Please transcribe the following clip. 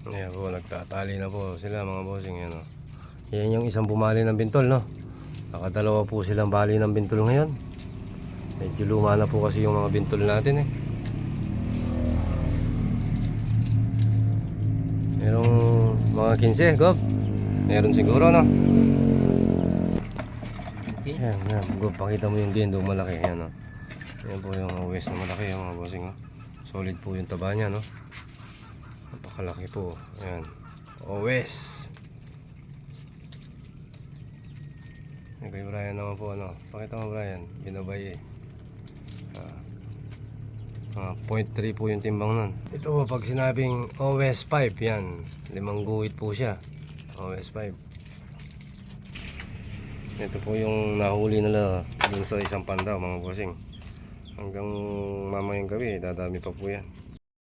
Ayan po, nagtatali na po sila mga bossing. Yan, yan yung isang bumali ng bintol, no? Nakadalawa po silang bali ng bintol ngayon. Medyo luma na po kasi yung mga bintol natin Merong mga 15, Gob. Meron siguro, no? Yan, yan. Gob, pakita mo yung gendong malaki. Yan, no? Yan po yung west na malaki, mga bossing, no? Solid po yung taba niya, no? Napakalaki po. Ayan. West. Kay Brian naman po, ano? Pakita mo, Brian. Binabay mga 0.3 po yung timbang nun. Ito po, pag sinabing OS 5, yan. 5 guhit po siya. OS 5. Ito po yung nahuli nila dun sa isang pandaw, mga bossing. Hanggang mamayang gabi, dadami pa po yan.